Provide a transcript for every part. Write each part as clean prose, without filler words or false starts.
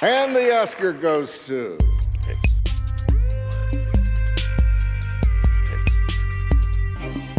And the Oscar goes to...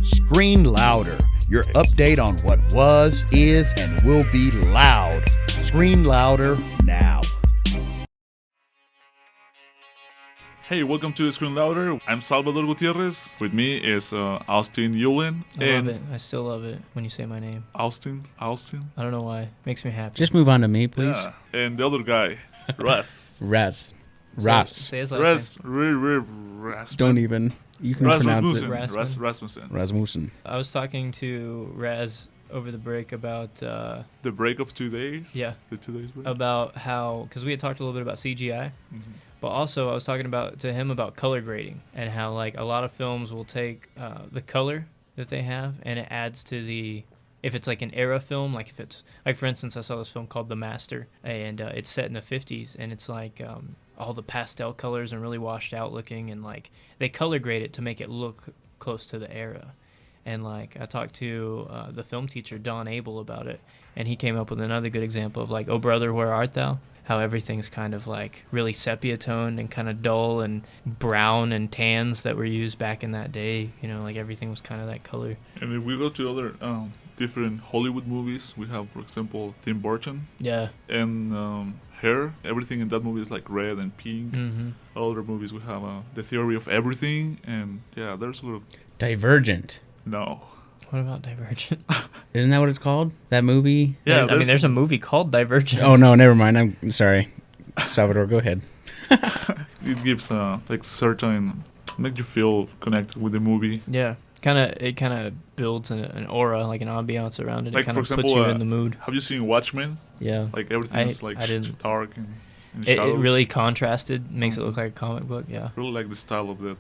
Scream Louder, your update on what was, is, and will be loud. Scream louder now. Hey, welcome to Scream Louder. I'm Salvador Gutierrez. With me is Austin Ulen. I love it. I still love it when you say my name. Austin. I don't know why. Makes me happy. Just move on to me, please. Yeah. And the other guy, Russ. Raz. Say his last name. Rasmussen. Don't even. You can pronounce it. Rasmussen. Rasmussen. I was talking to Raz over the break about... The break of 2 days? Yeah. The 2 days break? About how... Because we had talked a little bit about CGI. Mm-hmm. But also I was talking to him about color grading and how like a lot of films will take the color that they have and it adds to the... If it's like an era film, like if it's... Like for instance, I saw this film called The Master and it's set in the 50s and it's like... all the pastel colors and really washed out looking and like they color grade it to make it look close to the era. And like I talked to the film teacher Don Abel about it and he came up with another good example of like Oh Brother Where Art Thou, how everything's kind of like really sepia toned and kind of dull and brown and tans that were used back in that day, you know, like everything was kind of that color. And if we go to other different Hollywood movies, we have, for example, Tim Burton. Yeah. And Hair. Everything in that movie is like red and pink. Mm-hmm. Other movies we have The Theory of Everything, and yeah, there's a lot of... Divergent. No. What about Divergent? Isn't that what it's called? That movie? Yeah, I mean, there's a movie called Divergent. Oh, no, never mind. I'm sorry. Salvador, go ahead. It gives like certain... Make you feel connected with the movie. Yeah. It kind of builds an aura, like an ambiance around it. Like, it kind for of example, puts you in the mood. Have you seen Watchmen? Yeah. Like everything is like dark and it shadows. really contrasted, makes it look like a comic book. Yeah. Really like the style of the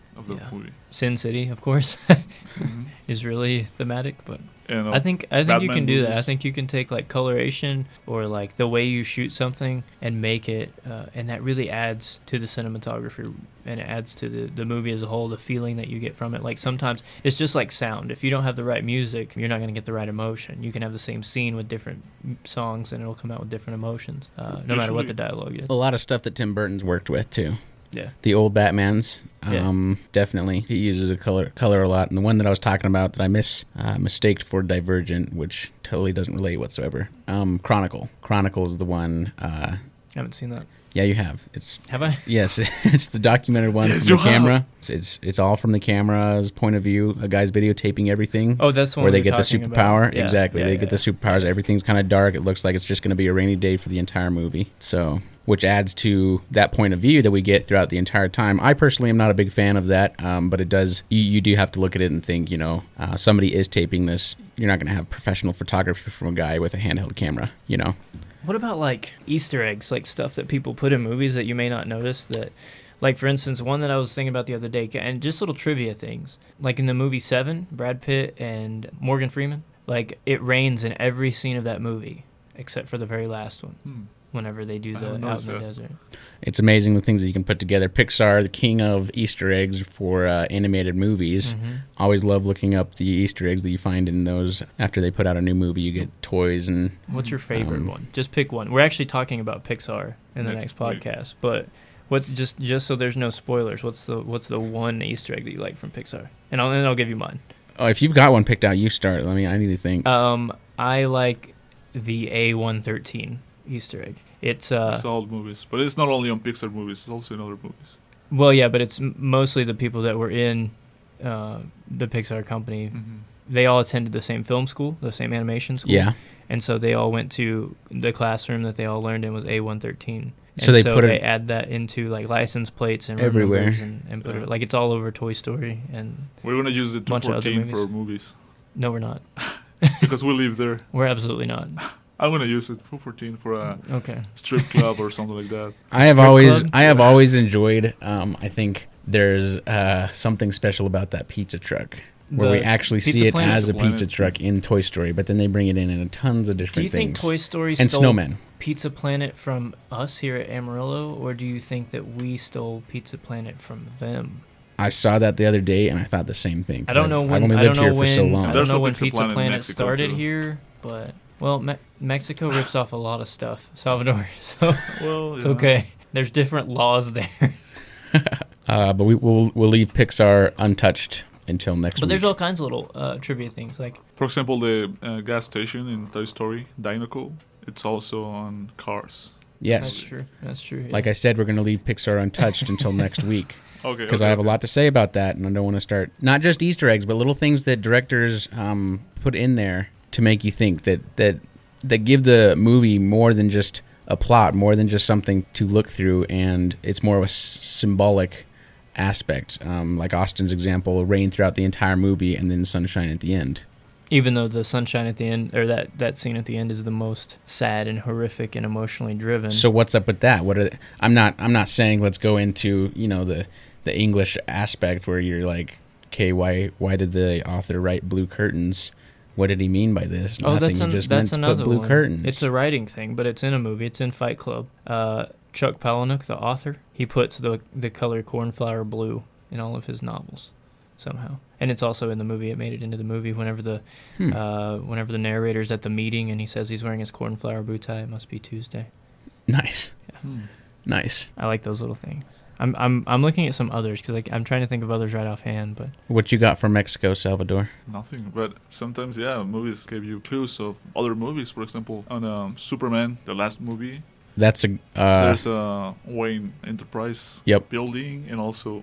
movie. Sin City, of course, Mm-hmm. is really thematic, but And, I think you Batman can do that. movies. I think you can take like coloration or like the way you shoot something and make it, and that really adds to the cinematography and it adds to the movie as a whole, the feeling that you get from it. Like sometimes it's just like sound. If you don't have the right music, you're not going to get the right emotion. You can have the same scene with different songs and it'll come out with different emotions, no matter what the dialogue is. A lot of stuff that Tim Burton's worked with, too. Yeah. The old Batmans, Yeah. definitely. He uses a color a lot. And the one that I was talking about that I mistaked for Divergent, which totally doesn't relate whatsoever. Chronicle. Chronicle is the one. I haven't seen that. Yeah, you have. Have I? Yes, it's the documented one Yes, from the you have. camera. It's all from the camera's point of view. A guy's videotaping everything. Oh, that's the one where they we were get the talking superpower. about. Yeah, Exactly, yeah, they yeah. get the superpowers. Everything's kind of dark. It looks like it's just going to be a rainy day for the entire movie. So, which adds to that point of view that we get throughout the entire time. I personally am not a big fan of that, but it does. You do have to look at it and think, somebody is taping this. You're not going to have professional photography from a guy with a handheld camera, What about like Easter eggs, like stuff that people put in movies that you may not notice that, like for instance, one that I was thinking about the other day, and just little trivia things, like in the movie Seven, Brad Pitt and Morgan Freeman, like it rains in every scene of that movie except for the very last one. Whenever they do the out in the desert. It's amazing the things that you can put together. Pixar, the king of Easter eggs for animated movies. Mm-hmm. Always love looking up the Easter eggs that you find in those. After they put out a new movie, you get toys and... What's your favorite one? Just pick one. We're actually talking about Pixar in the next podcast, but what just so there's no spoilers, what's the one Easter egg that you like from Pixar? And I'll give you mine. Oh, if you've got one picked out, you start. I need to think. I like the A113 Easter egg. It's old movies, but it's not only on Pixar movies; it's also in other movies. Well, yeah, but it's mostly the people that were in the Pixar company. Mm-hmm. They all attended the same film school, the same animation school. Yeah. And so they all went to the classroom that they all learned in was A113. So they they add that into like license plates and everywhere numbers and put it like it's all over Toy Story and we're gonna use the bunch of other 214 movies. for movies No, we're not. because we live there. We're absolutely not. I'm gonna use it 214 for a Okay. strip club or something like that. I have club? always enjoyed. I think there's something special about that pizza truck where we actually Pizza see it Planet? as a Pizza pizza Planet. truck in Toy Story, but then they bring it in tons of different Do you things. think Toy Story and stole snowmen? Pizza Planet from us here at Amarillo, or do you think that we stole Pizza Planet from them? I saw that the other day and I thought the same thing. I don't know when. I've only I lived don't know here for so when. long. I don't There's know a when Pizza Pizza Planet in Planet Mexico, started too. here, but Well, Mexico rips off a lot of stuff, Salvador, so Well, it's yeah. okay. There's different laws there. But we'll leave Pixar untouched until next But week. there's all kinds of little trivia things. Like, For example, the gas station in Toy Story, Dinoco, it's also on Cars. Yes. that's true. That's true. Yeah. Like I said, we're going to leave Pixar untouched until next week. Okay. Because I have a lot to say about that, and I don't want to start not just Easter eggs, but little things that directors put in there to make you think that give the movie more than just a plot, more than just something to look through, and it's more of a symbolic aspect. Like Austin's example, rain throughout the entire movie, and then sunshine at the end. Even though the sunshine at the end, or that scene at the end, is the most sad and horrific and emotionally driven. So what's up with that? I'm not saying let's go into the English aspect where you're like, okay, why did the author write blue curtains? What did he mean by this? Oh, Nothing. He just meant that's to another put blue one. curtains. It's a writing thing, but it's in a movie. It's in Fight Club. Chuck Palahniuk, the author, he puts the color cornflower blue in all of his novels somehow, and it's also in the movie. It made it into the movie whenever the narrator's at the meeting and he says he's wearing his cornflower bow tie. It must be Tuesday. Nice. Yeah. Nice. I like those little things. I'm looking at some others because I'm trying to think of others right offhand, but What you got from Mexico, Salvador? Nothing, but sometimes, yeah, movies give you clues of other movies. For example, on Superman, the last movie, That's a there's a Wayne Enterprise Yep. building, and also,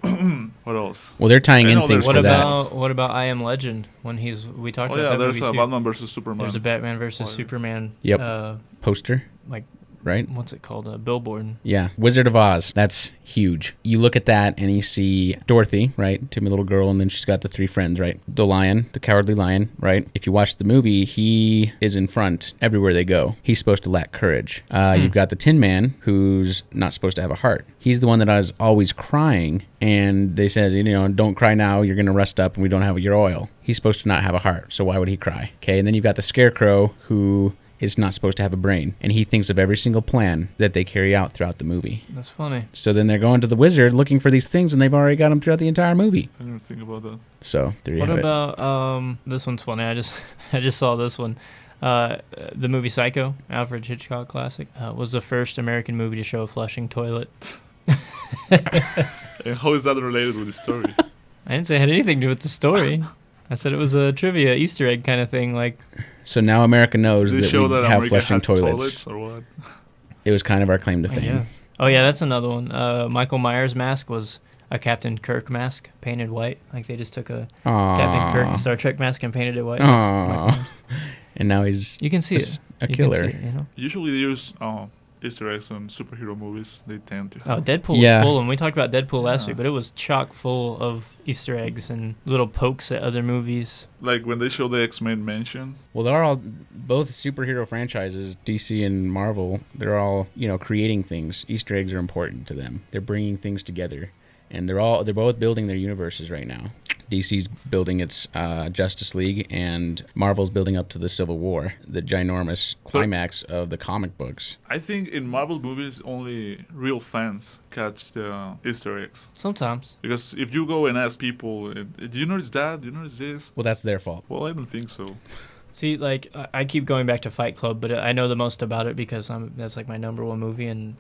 what else? well, they're tying I in know things there's for one that. what about I Am Legend when we talked Oh about yeah, that there's movie a too. Batman versus Superman. There's a Batman versus Fire. Superman. Yep. Poster, Like right? what's it called? A billboard. Yeah, Wizard of Oz. That's huge. You look at that and you see Dorothy, right? Timmy little girl, and then she's got the three friends, right? The lion, the cowardly lion, right? If you watch the movie, he is in front everywhere they go. He's supposed to lack courage. You've got the Tin Man, who's not supposed to have a heart. He's the one that is always crying, and they said, don't cry now, you're going to rust up and we don't have your oil. He's supposed to not have a heart, so why would he cry? Okay, and then you've got the Scarecrow, who is not supposed to have a brain, and he thinks of every single plan that they carry out throughout the movie. That's funny. So then they're going to the wizard looking for these things, and they've already got them throughout the entire movie. I didn't think about that. So there you What have it. about this one's funny. I just saw this one. The movie Psycho, Alfred Hitchcock classic, was the first American movie to show a flushing toilet. And how is that related with the story? I didn't say it had anything to do with the story. I said it was a trivia Easter egg kind of thing. Like, So now America knows Did they that show we that have America flushing had toilets. or what? It was kind of our claim to I fame. guess. Oh yeah, that's another one. Michael Myers' mask was a Captain Kirk mask painted white. Like they just took a Captain Kirk Star Trek mask and painted it white. That's Michael Myers. And now he's You can see it. a You can killer. see it, Usually they use Easter eggs on superhero movies. They tend to. Oh, Deadpool Yeah. was full, and we talked about Deadpool last Yeah. week, but it was chock full of Easter eggs and little pokes at other movies. Like when they show the X-Men mansion. Well, they're all both superhero franchises, DC and Marvel. They're all creating things. Easter eggs are important to them. They're bringing things together, and they're both building their universes right now. DC's building its Justice League, and Marvel's building up to the Civil War, the ginormous climax of the comic books. I think in Marvel movies only real fans catch the Easter eggs. Sometimes. Because if you go and ask people, do you notice that? Do you notice this? Well, that's their fault. Well, I don't think so. See, like, I keep going back to Fight Club, but I know the most about it because that's like my number one movie, and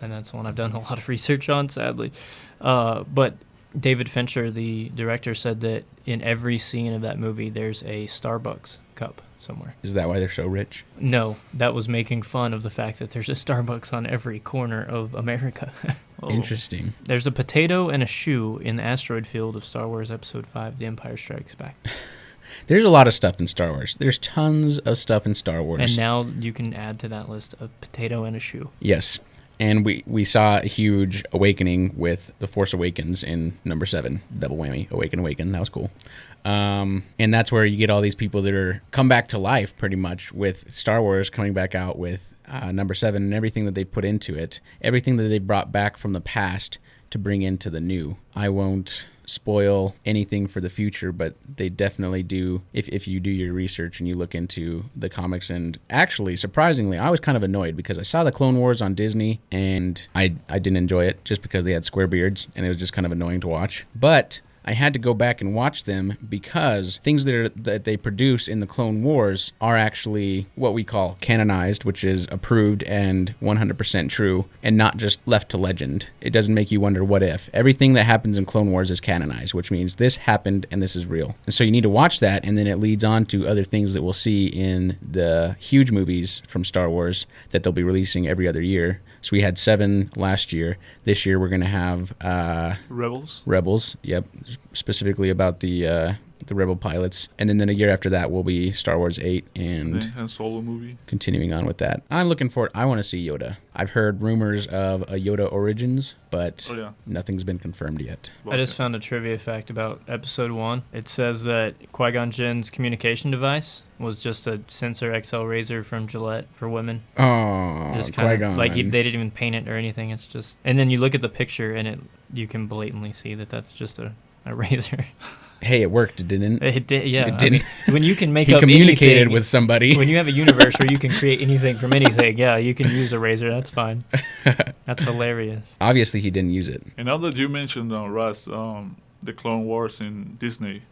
that's one I've done a lot of research on, sadly. But David Fincher, the director, said that in every scene of that movie, there's a Starbucks cup somewhere. Is that why they're so rich? No, that was making fun of the fact that there's a Starbucks on every corner of America. Oh. Interesting. There's a potato and a shoe in the asteroid field of Star Wars Episode 5, The Empire Strikes Back. There's a lot of stuff in Star Wars. There's tons of stuff in Star Wars. And now you can add to that list a potato and a shoe. Yes. And we saw a huge awakening with The Force Awakens in number 7. Double whammy. Awaken. That was cool. And that's where you get all these people that are come back to life pretty much with Star Wars coming back out with number 7 and everything that they put into it. Everything that they brought back from the past to bring into the new. I won't spoil anything for the future, but they definitely do if you do your research and you look into the comics. And actually, surprisingly, I was kind of annoyed because I saw the Clone Wars on Disney and I didn't enjoy it just because they had square beards and it was just kind of annoying to watch. But I had to go back and watch them because things that they produce in the Clone Wars are actually what we call canonized, which is approved and 100% true, and not just left to legend. It doesn't make you wonder what if. Everything that happens in Clone Wars is canonized, which means this happened and this is real. And so you need to watch that, and then it leads on to other things that we'll see in the huge movies from Star Wars that they'll be releasing every other year. So we had 7 last year. This year we're going to have Rebels. Yep, specifically about the Rebel pilots, and then a year after that will be Star Wars 8 and a Solo movie. Continuing on with that, I'm looking forward. I want to see Yoda. I've heard rumors of a Yoda Origins, but nothing's been confirmed yet. I just found a trivia fact about Episode 1. It says that Qui-Gon Jinn's communication device was just a Sensor XL razor from Gillette for women. Oh, just Qui-Gon. Like they didn't even paint it or anything. It's just, and then you look at the picture and you can blatantly see that that's just a razor. Hey, it worked, didn't it? It did, yeah. It didn't. I mean, when you can make he up communicated anything, with somebody. When you have a universe where you can create anything from anything, yeah, you can use a razor. That's fine. That's hilarious. Obviously, he didn't use it. And now that you mentioned, Russ, the Clone Wars in Disney,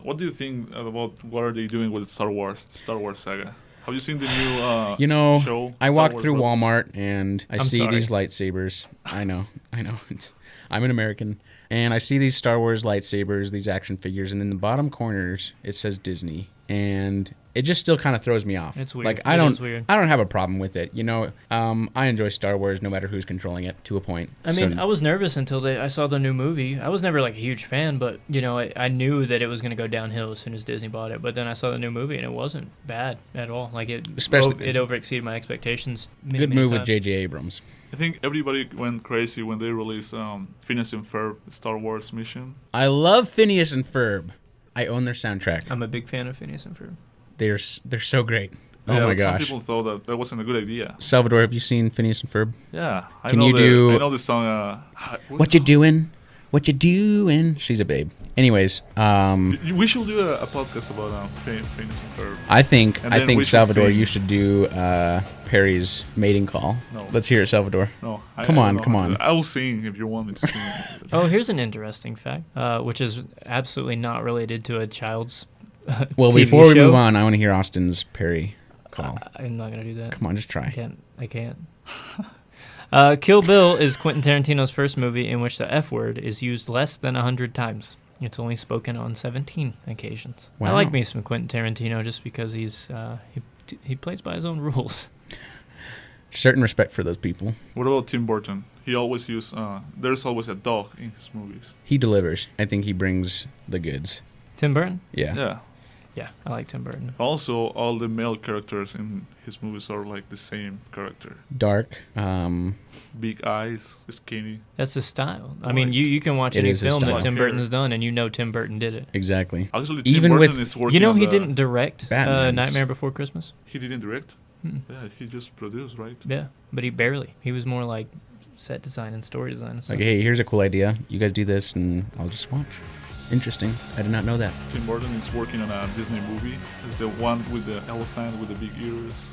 what do you think about what are they doing with Star Wars saga? Have you seen the new show? I Star walked Wars through Rebels? Walmart and I see these lightsabers. I know. I'm an American. And I see these Star Wars lightsabers, these action figures, and in the bottom corners it says Disney, and it just still kind of throws me off. It's weird. Like It is weird. I don't have a problem with it. I enjoy Star Wars no matter who's controlling it to a point. I mean, I was nervous until I saw the new movie. I was never like a huge fan, but I knew that it was going to go downhill as soon as Disney bought it. But then I saw the new movie and it wasn't bad at all. Like it overexceeded my expectations. Good move with J.J. Abrams. I think everybody went crazy when they released Phineas and Ferb Star Wars Mission. I love Phineas and Ferb. I own their soundtrack. I'm a big fan of Phineas and Ferb. They're so great. Oh Yeah, my gosh. Some people thought that wasn't a good idea. Salvador, have you seen Phineas and Ferb? Yeah. I Can know you do... I know the song... What you doing? What you doing? She's a babe. Anyways, we should do a podcast about Phineas and Ferb. I think Salvador, sing. you should do Perry's mating call. No. Let's hear it, Salvador. No. Come on. I'll sing if you want me to sing. Oh, here's an interesting fact, which is absolutely not related to a child's Well, TV before we show. move on, I want to hear Austin's Perry call. I'm not going to do that. Come on, just try. I can't. Kill Bill is Quentin Tarantino's first movie in which the F word is used less than 100 times. It's only spoken on 17 occasions. Wow. I like me some Quentin Tarantino just because he plays by his own rules. Certain respect for those people. What about Tim Burton? He always uses... there's always a dog in his movies. He delivers. I think he brings the goods. Tim Burton? Yeah. Yeah, I like Tim Burton. Also, all the male characters in his movies are like the same character. Dark. Big eyes, skinny. That's his style. I Right. mean, you can watch It any is his film style. that Tim Hair. Burton's done, and Tim Burton did it. Exactly. Actually, Tim Even Burton with- is working He on didn't direct Batman's. Nightmare Before Christmas? He didn't direct? Mm. Yeah, he just produced, right? Yeah, but he barely. He was more like set design and story design and stuff. Like, hey, here's a cool idea. You guys do this, and I'll just watch. Interesting. I did not know that. Tim Burton is working on a Disney movie. It's the one with the elephant with the big ears.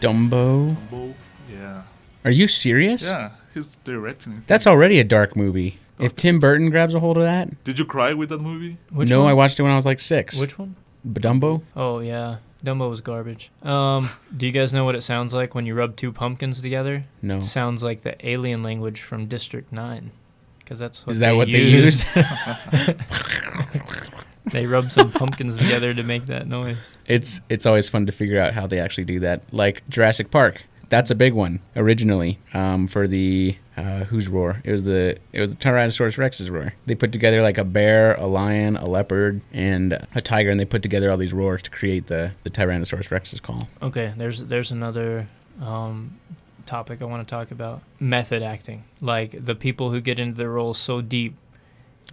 Dumbo. Dumbo. Yeah. Are you serious? Yeah, he's directing it. That's already a dark movie. If Tim Darkest. Burton grabs a hold of that. Did you cry with that movie? Which No, one? I watched it when I was like 6. Which one? Dumbo? Oh, yeah. Dumbo was garbage. Do you guys know what it sounds like when you rub two pumpkins together? No. It sounds like the alien language from District 9. Because that's what Is that what they used? They rub some pumpkins together to make that noise. It's always fun to figure out how they actually do that. Like Jurassic Park. That's a big one originally for the whose roar? It was the Tyrannosaurus Rex's roar. They put together like a bear, a lion, a leopard, and a tiger, and they put together all these roars to create the Tyrannosaurus Rex's call. Okay, there's another topic I want to talk about. Method acting. Like the people who get into their roles so deep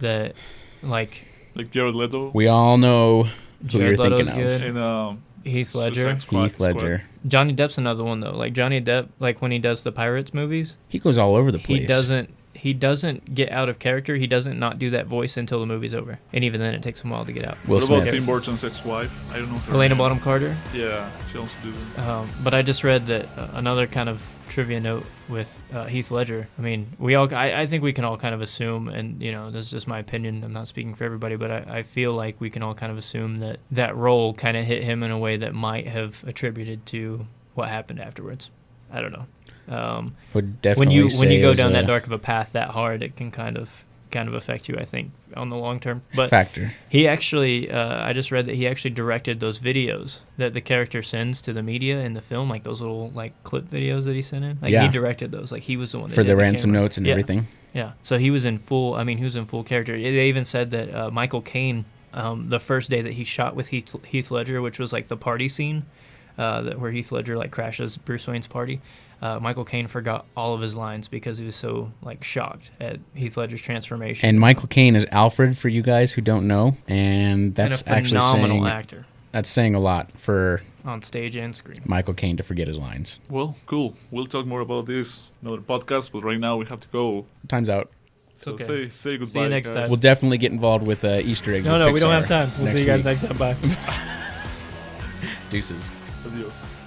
that like Jared Leto We all know who Jared you're Leto's thinking of. good. and Heath Ledger. Suicide Squad. Heath Ledger. Johnny Depp's another one though. Like Johnny Depp, like when he does the Pirates movies, He goes all over the place. he doesn't get out of character. He doesn't not do that voice until the movie's over, and even then, it takes him a while to get out. Will What about Smith. Tim Burton's ex-wife? I don't know. Her Helena name. Bonham Carter. Yeah, she also did it. But I just read that another kind of trivia note with Heath Ledger. I mean, I think we can all kind of assume, and this is just my opinion. I'm not speaking for everybody, but I feel like we can all kind of assume that that role kind of hit him in a way that might have attributed to what happened afterwards. I don't know. Would definitely when you go say down is that a dark of a path that hard, it can kind of affect you, I think, on the long term. But factor. he actually, I just read that he actually directed those videos that the character sends to the media in the film, like those little clip videos that he sent in. Like he directed those. Like he was the one that for did the ransom camera. notes and Yeah. everything. Yeah. So he was in full. I mean, he was in full character. They even said that Michael Caine, the first day that he shot with Heath Ledger, which was like the party scene, where Heath Ledger crashes Bruce Wayne's party. Michael Caine forgot all of his lines because he was so shocked at Heath Ledger's transformation. And Michael Caine is Alfred for you guys who don't know, and that's and a actually phenomenal saying actor that's saying a lot for on stage and screen. Michael Caine to forget his lines. Well, cool. We'll talk more about this in another podcast, but right now we have to go. Time's out. So okay. say goodbye. See you next guys. time. We'll definitely get involved with Easter eggs. No, with we don't Pixar have time. We'll see you guys week. next time. Bye. Deuces. Adios.